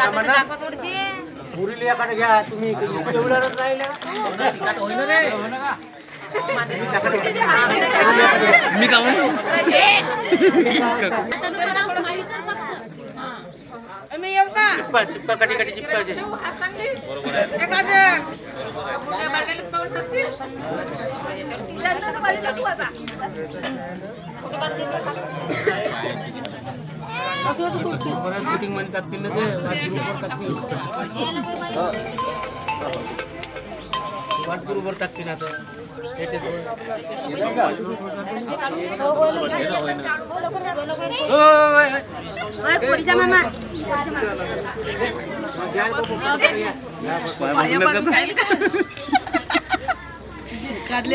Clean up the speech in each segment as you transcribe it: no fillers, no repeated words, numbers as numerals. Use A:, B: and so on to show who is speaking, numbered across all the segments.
A: पकड़ा पुरी लियाकडे घ्या तुम्ही मी का
B: मी येऊ का
A: चिप्पा कटी कटी चिप्पा बरोबर आहे शूटिंग मध्ये टाकतील ना ते बरोबर टाकतील आता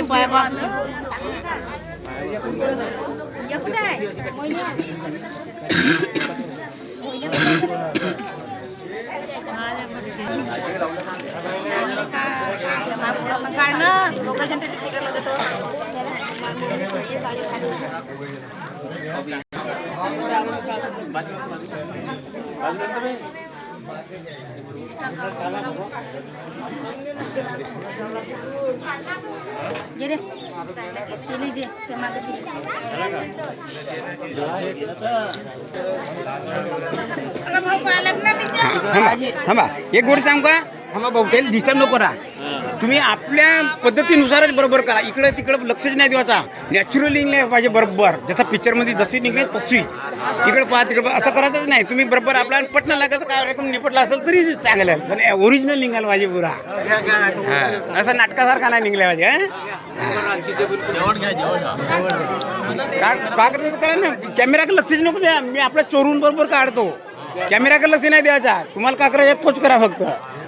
B: पाय
C: थांबा एक गोष्ट सांगू का थांबा भाऊ काही डिस्टर्ब नको करा तुम्ही आपल्या पद्धतीनुसारच बरोबर करा इकडे तिकडे लक्षच नाही द्यायचा नॅचरली निघले पाहिजे बरोबर जसा पिक्चरमध्ये जशी निघले तशी इकडे पाहा तिकडे असं करायचंच नाही तुम्ही बरोबर आपल्याला पटणं लागायचं काय रकम निपटला असेल तरी चांगलं पण ओरिजिनल निघायला पाहिजे पुरा हां असं नाटकासारखा नाही निघल्या पाहिजे का करायचं करा ना कॅमेराकडे लक्षच नको द्या मी आपल्या चोरून बरोबर काढतो कॅमेराकडे लक्ष नाही द्यायचा तुम्हाला का करायचं तोच करा फक्त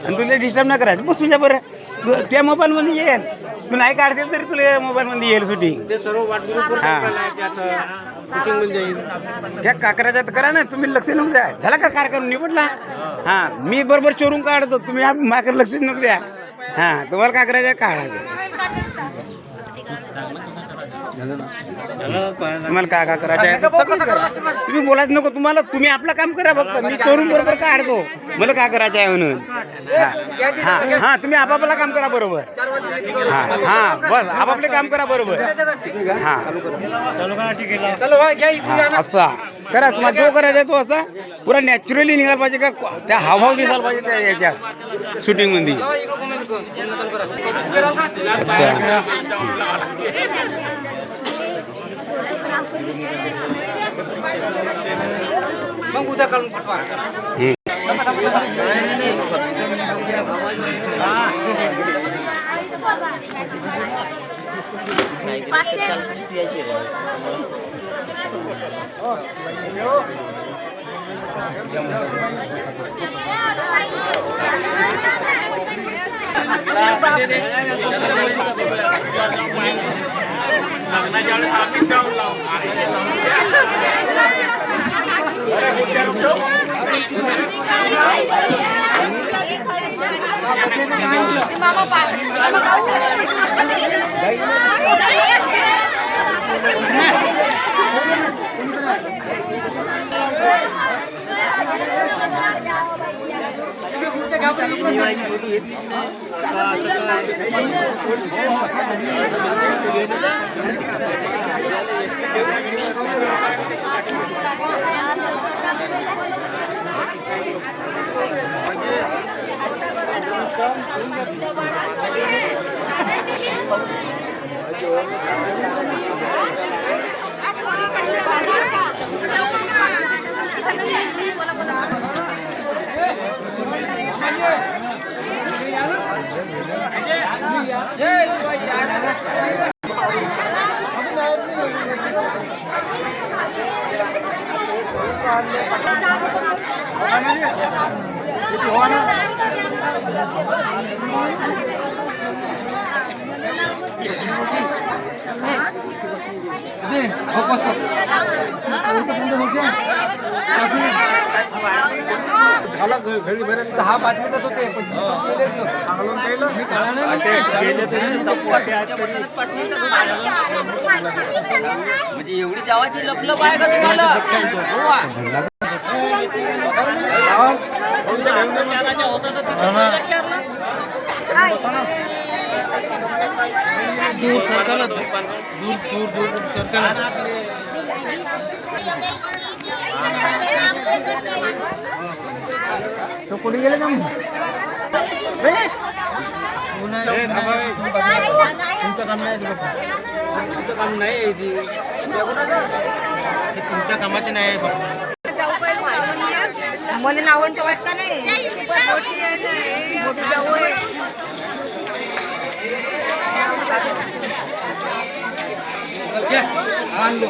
C: आणि तुला डिस्टर्ब नाही करायचं बस तुझ्या बरं त्या मोबाईलमध्ये येईल तू नाही काढशील तरी तुला मोबाईलमध्ये येईल शूटिंग त्या काकराच्या करा ना तुम्ही लक्ष नको द्या झाला का कार्यक्रम निवडला हां मी बरोबर चोरून काढतो तुम्ही माझ्याकडे लक्ष नको द्या हां तुम्हाला का करायचं काढायचं तुम्हाला काय करायचं तुम्ही बोलायचं नको तुम्हाला तुम्ही आपलं काम करा फक्त मी चोरून बरोबर काढतो मला काय करायचं आहे म्हणून हां हां तुम्ही आपापलं काम करा बरोबर हां हां बस आपापले काम करा बरोबर हां असा करा तुम्हाला जो करायचा तो असा पुरा नॅचरली निघायला पाहिजे का त्या हावभाव दिसायला पाहिजे त्या याच्यात शूटिंगमध्ये
A: मग उद्या काढून पाठवा दहा बातमीत होते
C: म्हणजे एवढी जावाची लपलप आहे का तुम्हाला
A: दूर सरकारला दूर दूर दूर सरकारला
C: तो कुठे गेले का मग?
A: तुमचं काम नाही तुमचं काम नाही तुमच्या कामाचे नाही
B: मला नावंत वाटतं नाही मोठी जाऊ आहे.
A: आणलो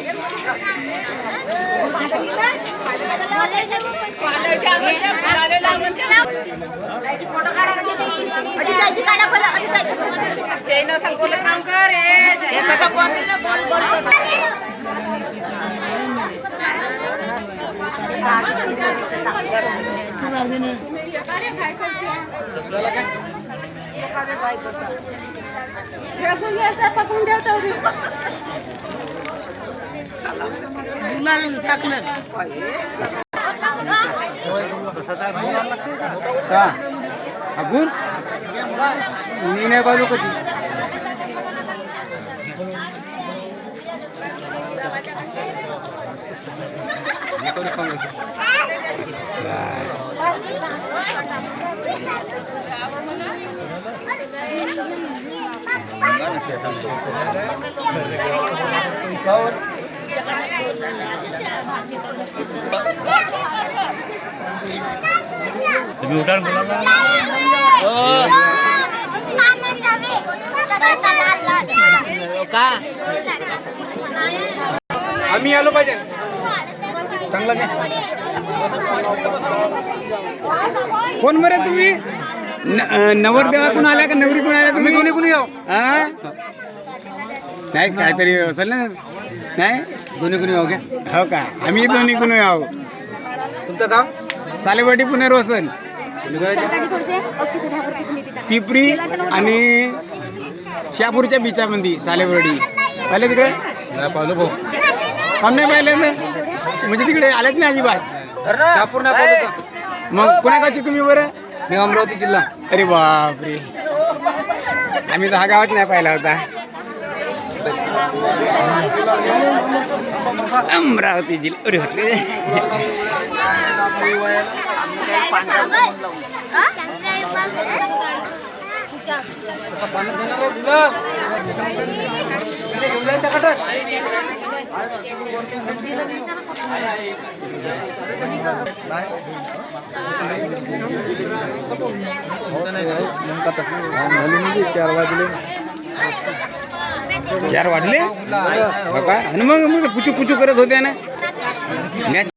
B: पकडून ठेवतो
C: का अगून मी नाही पाहिलो कधी
A: तुम्ही उठाल मुलांना का आम्ही आलो पाहिजे चांगला नाही
C: कोण बरं तुम्ही नवरदेवाकडून आल्या का नवरीकडून आल्या तुम्ही कोणी कोणी आहो नाही काहीतरी असेल ना नाही दोन्ही कोणी आहो का हो का आम्ही दोन्ही कोणी आहो
A: तुमचं काम
C: सालेवाडी पुनर्वसन पिपरी आणि शहापूरच्या बीचामध्ये सालेवाडी पाहिले तिकडे
A: नाही पाहिलं भाऊ
C: काम नाही पाहिले ना म्हणजे तिकडे आलेच नाही अजिबात
A: शहापूर नाही पाहिलं का?
C: मग कोणा गावची तुम्ही बरं
A: मी अमरावती जिल्हा
C: अरे बापरे आम्ही तर हा गावात नाही पाहिला होता अमरावती जिल्हा अरे म्हटले
A: पाण्यात देणार आहे तुला
C: चार वाजले आणि मग पुचू पुचू करत होत्या ना